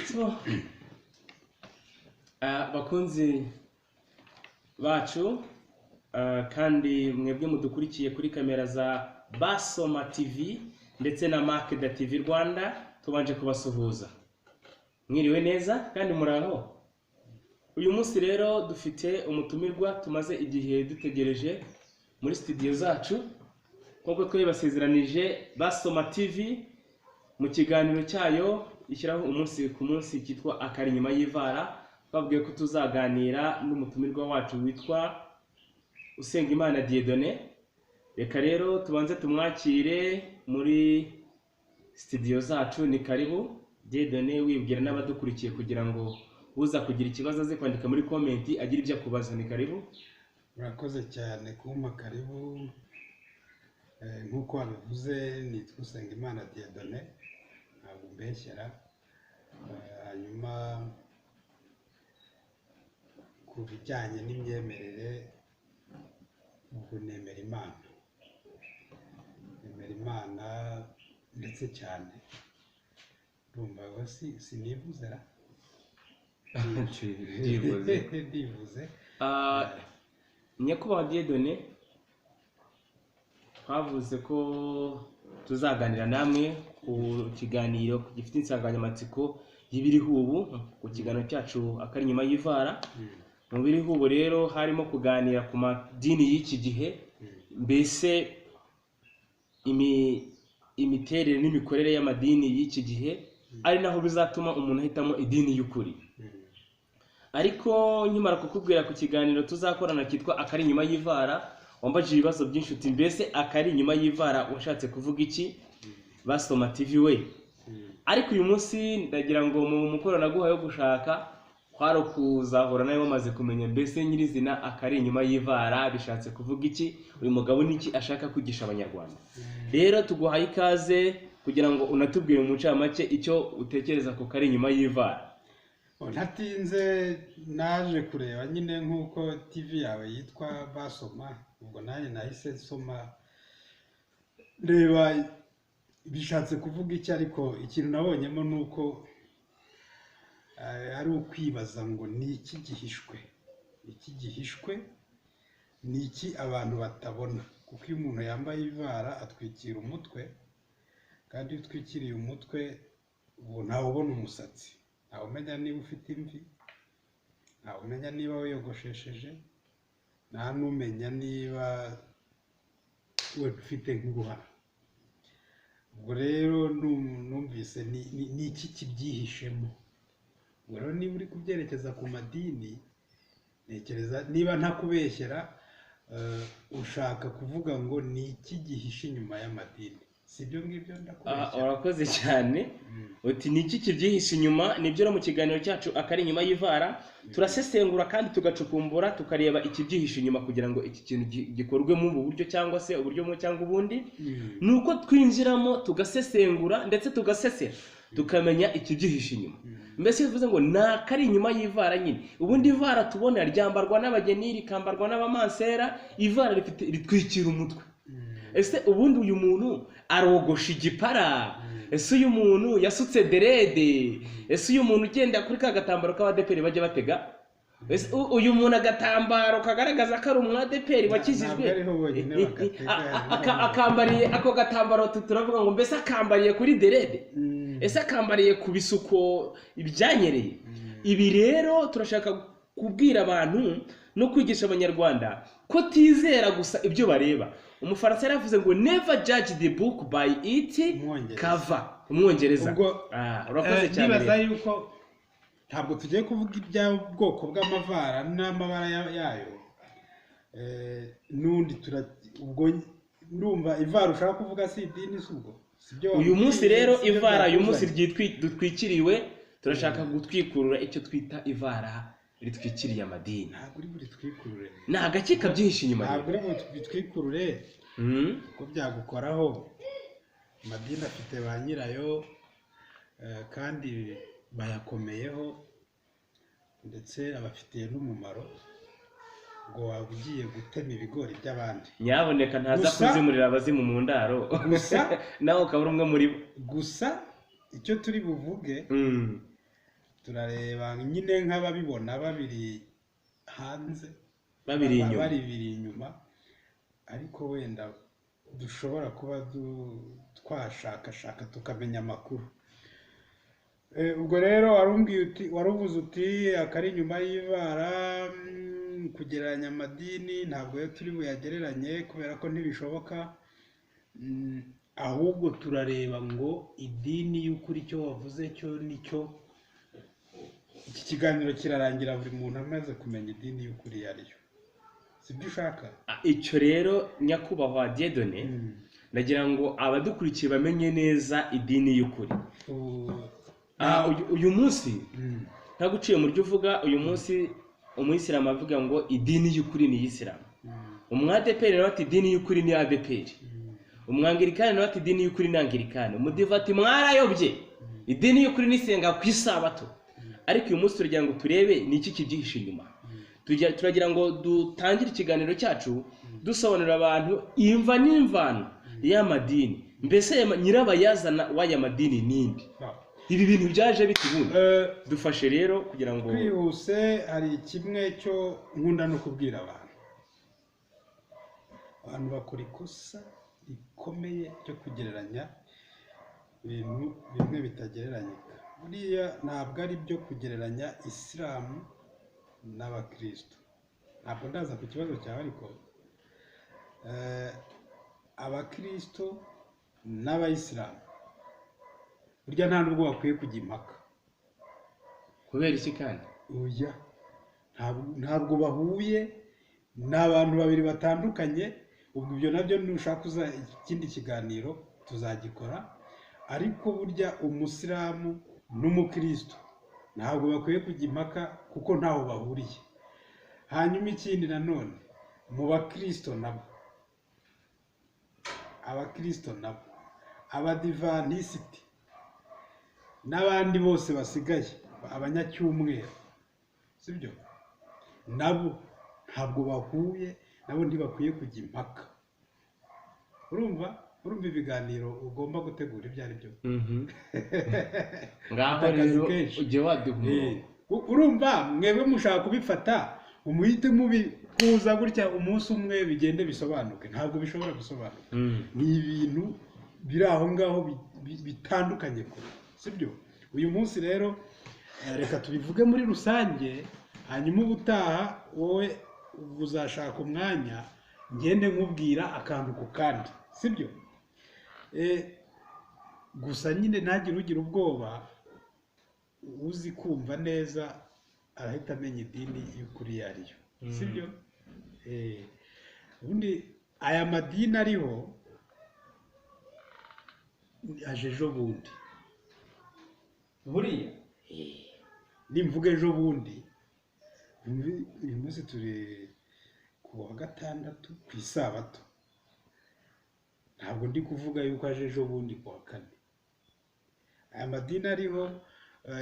So, bakunzi bacu kandi mwebwe mudukurikiye kuri kamera za Basoma TV ndetse na Makeda TV Rwanda, tubanje kubasuhuza. Mwiriwe neza kandi muraho. Uyu munsi rero dufite umutumirwa tumaze igihe dutegereje muri studio zacu, nk'uko twabibasezeranije. Basoma TV mu kiganiro cyayo ishyiraho umunsi ku munsi cyitwa Akari nyuma y'ivara, twabwiye ko tuzaganira n'umutumirwa wacu witwa Usengimana Dieudonné. Reka rero tubanze tumwakire muri studio zacu. Ni karibu Dieudonné, wibwira n'abadukurikiye kugira ngo uza kugira ikibazo aze kwandika muri comment agira ibyo akubaza. Ni karibu. Murakoze cyane kumpa karibu. Nkuko wabivuze nitwa Usengimana Dieudonné, ntabwo mbeshyera. Hanyuma ku bijyanye n'imyemerere, ubwo nemera Imana ndetse cyane. Ndumva sinivuze ra ndivuze. Nyakubahwa Dieudonné, twavuze ko tuzaganira namwe ku kiganiro gifite insanganyamatsiko y'ibiriho ubu, ku kiganiro cyacu Akari nyuma y'ivara. Mu biriho ubu rero harimo kuganira ku madini y'iki gihe, mbese imiterere n'imikorere y'amadini y'iki gihe, ari naho bizatuma umuntu ahitamo idini y'ukuri. Ariko nkimara kukubwira ku kiganiro tuzakorana cyitwa Akari nyuma y'ivara, wambajije ibibazo byinshi uti mbese akari nyuma y'ivara washatse kuvuga iki? Basoma TV we. Ariko uyu munsi ndagira ngo mu mukoranaguha yo gushaka kwaro kuzahura nayo bamaze kumenya mbese nyirizina akari nyuma y'ivara bishatse kuvuga iki, uyu mugabo niki ashaka kwigisha abanyarwanda. Rero tuguhaye ikaze kugira ngo unatubwire mu ncamake icyo utekereza ko kari nyuma y'ivara. Ntatinze naje kureba nyine nkuko TV yawe yitwa Basoma, ubwo nanjye nahise soma reba bishatse kuvuga iki. Ariko ikintu nabonyemo nuko ari ukwibaza ngo ni iki gihishwe, ni iki abantu batabona. Kuko iyo umuntu yambaye ivara atwikira umutwe, kandi iyo utwikiriye umutwe ubu ntawe ubona umusatsi, ntawe umenya niba ufite imvi, ntawe umenya niba wiyogoshesheje, nta n'umenya niba we ufite nk'uruhara. Ubwo rero numvise ni iki kibyihishemo. Ubwo rero niba uri kubyerekeza ku madini, nekereza niba ntakubeshyera ushaka kuvuga ngo ni iki gihishe inyuma y'amadini. Sibyo ngibyo ndakubeshyera? Urakoze cyane. Uti ni iki kibyihishe inyuma? Nibyo rero mu kiganiro cyacu Akari nyuma y'ivara turasesengura kandi tugacukumbura tukareba ikibyihishe inyuma kugira ngo iki kintu gikorwe mu buryo cyangwa se uburyo mu cyangwa ubundi. Nuko twinjiramo tugasesengura ndetse tugasesera tukamenya ikibyihishe inyuma. Mbese bivuze ngo nakari inyuma y'ivara nyine. Ubundi ivara tubona ryambarwa n'abageni, rikambarwa n'abamansera, ivara ritwikira umutwe. Ese ubundi uyu muntu arogosha igipara? Ese uyu muntu yasutse derede? Ese uyu muntu ugenda kuri ka gatambaro k'abadeperi bajya batega? Ese uyu muntu agatambaro kagaragaza ko ari umwadeperi wakijijwe, akambariye ako gatambaro turavuga ngo mbese akambariye kuri derede? Ese akambariye ku bisuko ibyanyereye? Ibi rero turashaka kubwira abantu no kwigisha abanyarwanda ko tizera gusa ibyo bareba. Umufaransa yaravuze ngo never judge the book by its cover. Umwongereza. Urakoze cyane. Nibaza yuko ntabwo tugiye kuvuga iby'ubwoko bw'amavara n'amabara yayo. Nundi ubwo ndumva ivara ushaka kuvuga si idini subwo. Uyu munsi rero ivara uyu munsi dutwikiriwe, turashaka gutwikurura icyo twita ivara ritwikiriye amadini. Ntabwo uri buri twikurure. Nta gake kabyihishe inyuma. Ntabwo uri buri twikurure. Ko byagukoraho. Amadini afite ba nyirayo kandi bayakomeyeho ndetse abafitiye n'umumaro. Ngo waba ugiye gutema ibigori by'abandi. Nyaboneka ntaza kuzimurira abazimu mu ndaro. Gusa nawe ukaba uri umwe muri bo. Gusa icyo turi buvuge turareba nyine nk'ababibona babiri hanze babiri inyuma bari inyuma, ariko wenda dushobora kuba twashakashaka tukamenya amakuru. Ubwo rero waruvuze uti akari inyuma y'ivara kugereranya amadini ntabwo yo turi buyagereranye kubera ko ntibishoboka, ahubwo turareba ngo idini y'ukuri icyo wavuze cyo nicyo. Iki kiganiro kirarangira buri muntu amaze kumenya idini y'ukuri yariyo, sibyo ushaka? Icyo rero nyakubahwa Dieudonné, ndagira ngo abadukurikiye bamenye neza idini y'ukuri. Uyu munsi nta guciye mu ryo uvuga, uyu munsi umuyisilamu avuga ngo idini y'ukuri ni Isilamu, umwadeperi nawe ati idini y'ukuri ni adeperi, umwangirikani nawe ati idini y'ukuri ni angirikani, umudiva ati mwarayobye idini y'ukuri ni isenga ku isabato. Ariko uyu munsi turagira ngo turebe ni iki kibyihishe inyuma. Turagira ngo dutangire ikiganiro cyacu dusobanurira abantu imva n'imvano y'amadini, mbese nyirabayazana w'aya madini ninde, ibi bintu byaje bitubundi. Dufashe rero kugira ngo twihuse. Hari kimwe cyo nkunda no kubwira abantu bakora ikosa rikomeye ryo kugereranya ibintu bimwe bitagereranyika. Buriya ntabwo ari byo kugereranya Isilamu n'abakristo. Ntabwo ndaza ku kibazo cyawe, ariko abakristo n'abayisilamu burya nta nubwo bakwiye kujya impaka. kubera iki kandi? Oya, ntabwo bahuye, ni abantu babiri batandukanye. Ubwo ibyo nabyo nushaka ikindi kiganiro tuzagikora, ariko burya umusilamu n'umukristo ntabwo bakwiye kujya impaka kuko ntaho bahuriye. Hanyuma ikindi nanone, mu bakristo nabo, abakristo nabo, abadivantisiti n'abandi bose basigaye, abanyacyumweru, sibyo? Nabo ntabwo bahuye, nabo ntibakwiye kujya impaka. Urumva ibiganiro ugomba gutegura ibyo ari byo. Ngaho rero ujye waduhura. Urumva mwebwe mushaka kubifata umuhite mubikuza gutya umunsi umwe bigende bisobanuke. Ntabwo bishobora gusobanuka. Ni ibintu biri aho ngaho bitandukanye kure, sibyo? Uyu munsi rero reka tubivuge muri rusange, hanyuma ubutaha wowe uzashaka umwanya ngende nkubwira akantu ku kandi, sibyo? Gusa nyine ntagire ugira ubwoba, uzi kumva neza arahita amenya idini y'ukuri yariyo, sibyo? Ubundi aya madini ariho aje ejo bundi. Buriya nimvuga ejo bundi, uyu munsi turi ku wa gatandatu ku isabato, ntabwo ndi kuvuga yuko aje ejo bundi ku wa kane. Aya madini ariho,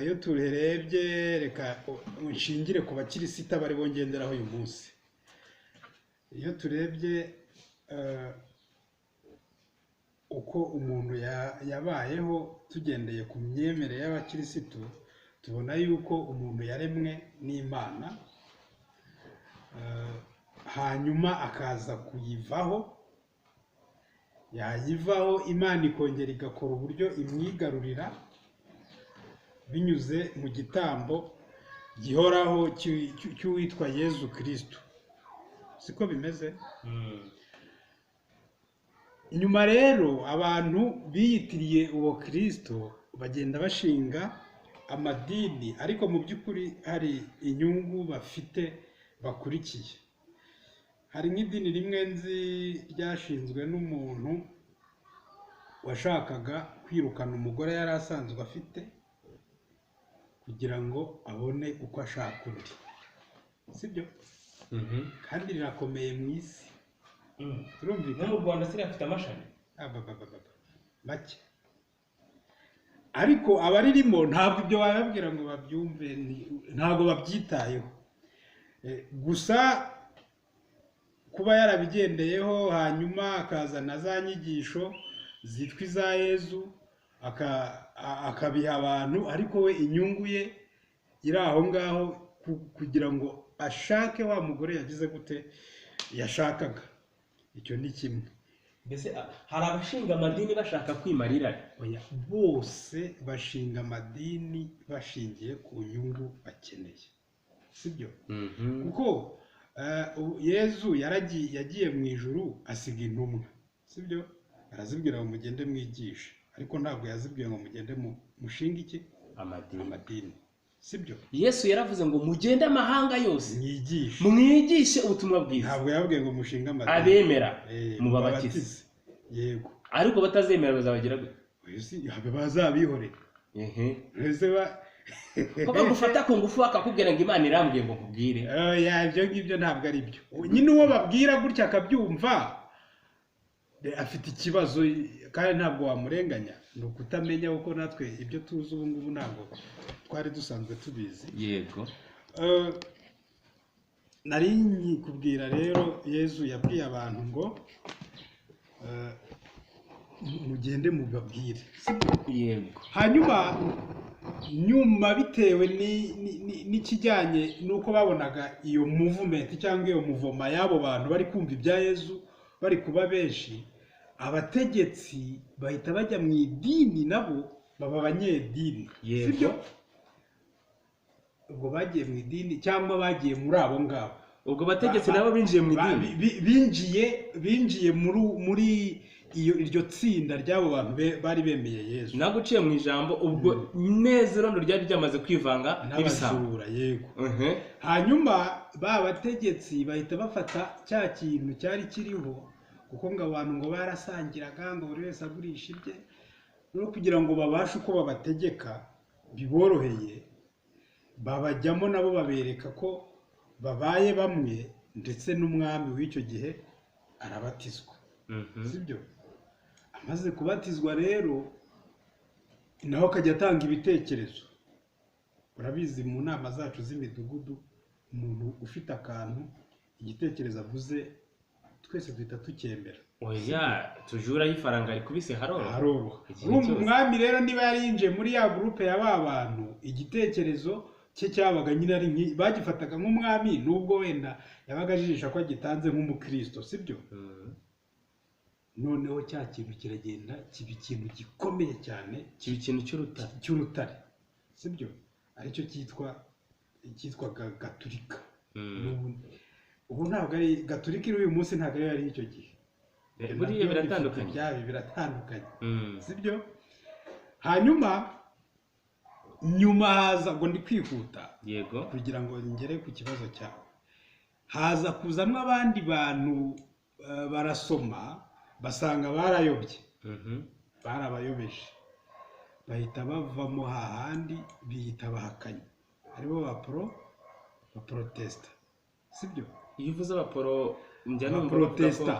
iyo turebye, reka nshingire ku bakirisita bari bongenderaho uyu munsi. Iyo turebye uko umuntu yabayeho tugendeye ku myemerere y'abakirisitu, tubona yuko umuntu yaremwe n'Imana, hanyuma akaza kuyivaho, yayivaho Imana ikongera igakora uburyo imwigarurira binyuze mu gitambo gihoraho cy'uwitwa Yezu Kristo. Siko bimeze? Nyuma rero abantu biyitiriye uwo Kristo bagenda bashinga amadini, ariko mu by'ukuri hari inyungu bafite bakurikiye. Hari nk'idini rimwe nzi ryashinzwe n'umuntu washakaga kwirukana umugore yari asanzwe afite kugira ngo abone uko ashaka undi, sibyo? Kandi rirakomeye mu isi. No mu Rwanda siri afite amashami make, ariko abaririmo ntabwo ibyo bababwira ngo babyumve, ntabwo babyitayeho. Gusa kuba yarabigendeyeho, hanyuma akazana za nyigisho zitwa iza Yezu akabiha abantu, ariko we inyungu ye iri aho ngaho kugira ngo ashake wa mugore yagize gute yashakaga. Icyo ni kimwe. Mbese hari abashinga amadini bashaka kwimarira? Oya, bose bashinga amadini bashingiye ku nyungu bakeneye, sibyo? Kuko Yezu yagiye mu ijuru asiga intumwa, sibyo? Arazibwira ngo mugende mwigishe, ariko ntabwo yazibwiye ngo mugende mushinga iki? Amadini, sibyo? Yesu yaravuze ngo mugende amahanga yose mwigishe ubutumwa bwiza. Ntabwo yabwiye ngo mushinga amadini. Abemera mubabatize. Yego. Ariko batazemera bazabagira gute? Bazabihorera. Ko bagufata ku ngufu akakubwira ngo Imana irambwiye ngo nkubwire. Ibyo ngibyo ntabwo ari byo. Nyine uwo babwira gutya akabyumva afite ikibazo, kandi ntabwo wamurenganya. Ni ukutamenya uko natwe ibyo tuzi ubu ngubu ntabwo twari dusanzwe tubizi. Yego. Nari nkikubwira rero Yezu yabwiye abantu ngo mugende mubabwire. Yego. Hanyuma nyuma bitewe n'ikijyanye nuko babonaga iyo movement cyangwa iyo muvoma y'abo bantu bari kumva ibya Yezu bari kuba benshi, abategetsi bahita bajya mu idini, nabo baba abanyedini, sibyo? Ubwo bagiye mu idini cyangwa bagiye muri abo ngabo. Ubwo bategetsi nabo binjiye mu idini, binjiye muri iryo tsinda ry'abo bantu bari bemeye Yezu. Nago uciye mu ijambo, ubwo neza irondo ryari ryamaze kwivanga n'ibisabura. Yego. Hanyuma ba bategetsi bahita bafata cya kintu cyari kiriho, kuko ngo abantu ngo barasangiraga, ngo buri wese agurisha ibye, no kugira ngo babashe uko babategeka biboroheye, babajyamo nabo babereka ko babaye bamwe, ndetse n'umwami w'icyo gihe arabatizwa. Sibyo? Amaze kubatizwa rero naho akajya atanga ibitekerezo. Urabizi mu nama zacu z'imidugudu, umuntu ufite akantu igitekerezo avuze twese duhita tukembera. Oya, tujura y'ifaranga rikubise haroroha. Umwami rero niba yarinjiye muri ya groupe ya ba bantu, igitekerezo cye cyabaga nyine ari bagifataga nk'umwami, nubwo wenda yabaga ajijisha ko agitanze nk'umukristo, sibyo? Noneho cya kintu kiragenda kiba ikintu gikomeye cyane, kiba ikintu cy'urutare, sibyo? Aricyo cyitwa Gatulika. Ubu ntabwo ari Gatulika iri uyu munsi, ntabwo ari icyo gihe. Buriya biratandukanye. Biratandukanye, sibyo? Hanyuma nyuma haza, ngo ndi kwihuta, yego, kugira ngo ngere ku kibazo cyawe, haza kuzamo abandi bantu barasoma basanga barayobye, barabayobeje, bahita bavamo hahandi biyita abahakanyi, aribo baprotesta, sibyo? Iyo uvuze abaporo njya numva protesta,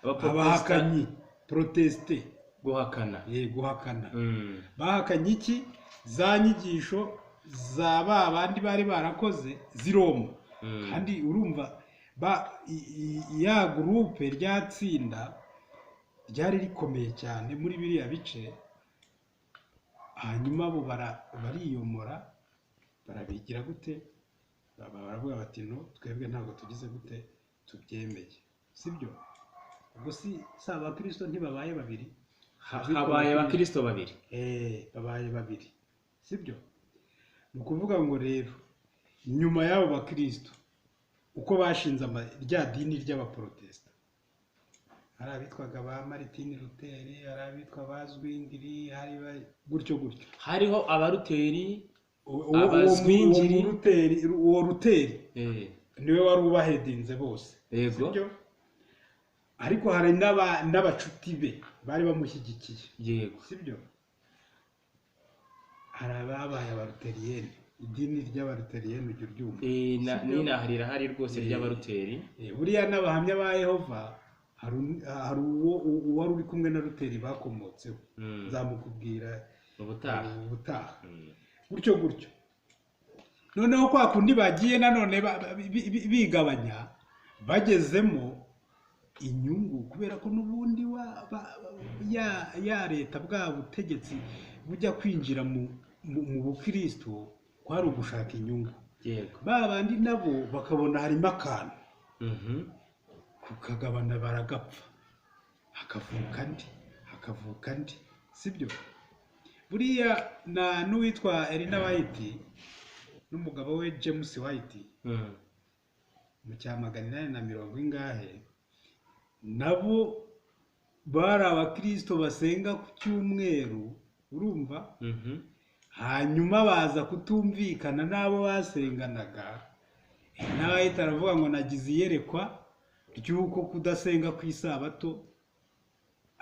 abahakanyi, proteste, guhakana. Guhakana. Bahakanye iki? Za nyigisho za ba bandi bari barakoze ziroma. Kandi urumva ya groupe ryatsinda ryari rikomeye cyane muri biriya bice. Hanyuma bo bariyomora, barabigira gute? Baravuga bati no, twebwe ntabwo tugize gute, tubyemeye, sibyo? Ubwo si abakristo ntibabaye babiri, habaye abakristo babiri. Babaye babiri, sibyo? Ni ukuvuga ngo rero nyuma y'abo bakristo uko bashinze rya dini ry'abaprotesta, hari abitwaga ba Martin Luther, hari abitwa ba Zwingli, hari gutyo. Hariho abaruteri, abazwingiri. Uwo Luther niwe wari ubahedinze bose, sibyo? Ariko hari n'abacuti be bari bamushyigikiye, yego, sibyo? Hari ababaye abaruteriyeni, idini ry'abaruteriyeni ujya uryumva. Ninahari hari rwose ry'abaruteri. Buriya n'abahamya ba Yehova hari uwari uri kumwe na Luteri bakomotseho, nzamukubwira ubutaha. Gutyo. Noneho kwa kundi bagiye nanone bigabanya, bagezemo inyungu, kubera ko n'ubundi ya leta bwa butegetsi bujya kwinjira mu bukristo, kwari ugushaka inyungu. yego ba bandi nabo bakabona harimo akantu mhm kukagabana baragapfa, hakavuka andi sibyo. Buriya n'uwitwa Elina White n'umugabo we James White mu Cyamagana 800 ingahe, nabo bari abakristo basenga ku cyumweru, urumva, hanyuma baza kutumvikana n'abo basenganaga, n'abahita aravuga ngo nagize iyerekwa ry'uko kudasenga ku isabato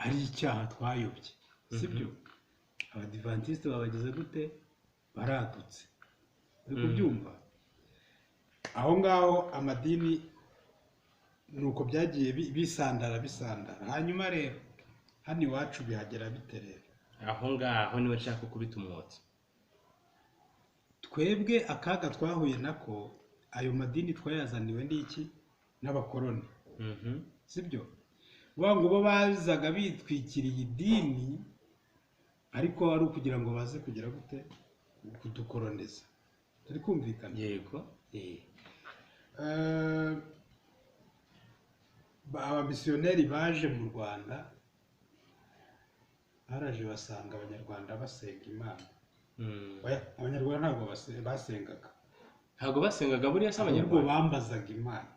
ari icyaha twayobye, sibyo. Abadivantiste babageze gute? Baradutse. Uri kubyumva? Aho ngaho amadini nuko byagiye bisandara. Hanyuma rero hano iwacu bihagera biterera. aho ngaho niwe nshaka kubita umwotsi. Twebwe akaga twahuye nako, ayo madini twayazaniwe n'iki? N'abakoroni, sibyo. Ngo bo bazaga bitwikiriye idini, ariko ari ukugira ngo baze kugira gute? Kudukoloniza. Turi kumvikana? yego abamisiyoneri baje mu Rwanda baraje basanga abanyarwanda basenga Imana. Abanyarwanda ntabwo basengaga. ntabwo basengaga buriya se Abanyarwanda abanyarwanda bambazaga Imana.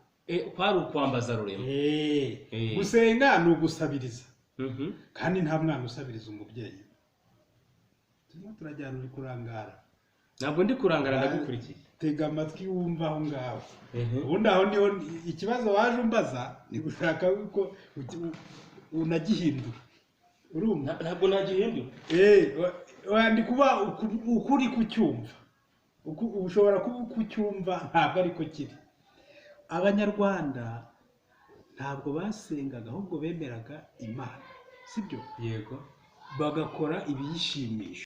kwari ukwambaza rurema. Gusenga ni ugusabiriza, kandi nta mwana usabiriza umubyeyi. Turimo turajyana uri kurangara. ntabwo ndi kurangara, ndagukurikiye. Tega amatwi wumva aho ngaho. Ubundi aho niho ikibazo waje umbaza, ni gushaka ko unagihindura. Urumva? ntabwo nagihindura. Wandi kuba ukuri kucyumva. Ushobora kuba kucyumva ntabwo ariko kiri. Abanyarwanda ntabwo basengaga, ahubwo bemeraga Imana, sibyo. yego Bagakora ibiyishimisha.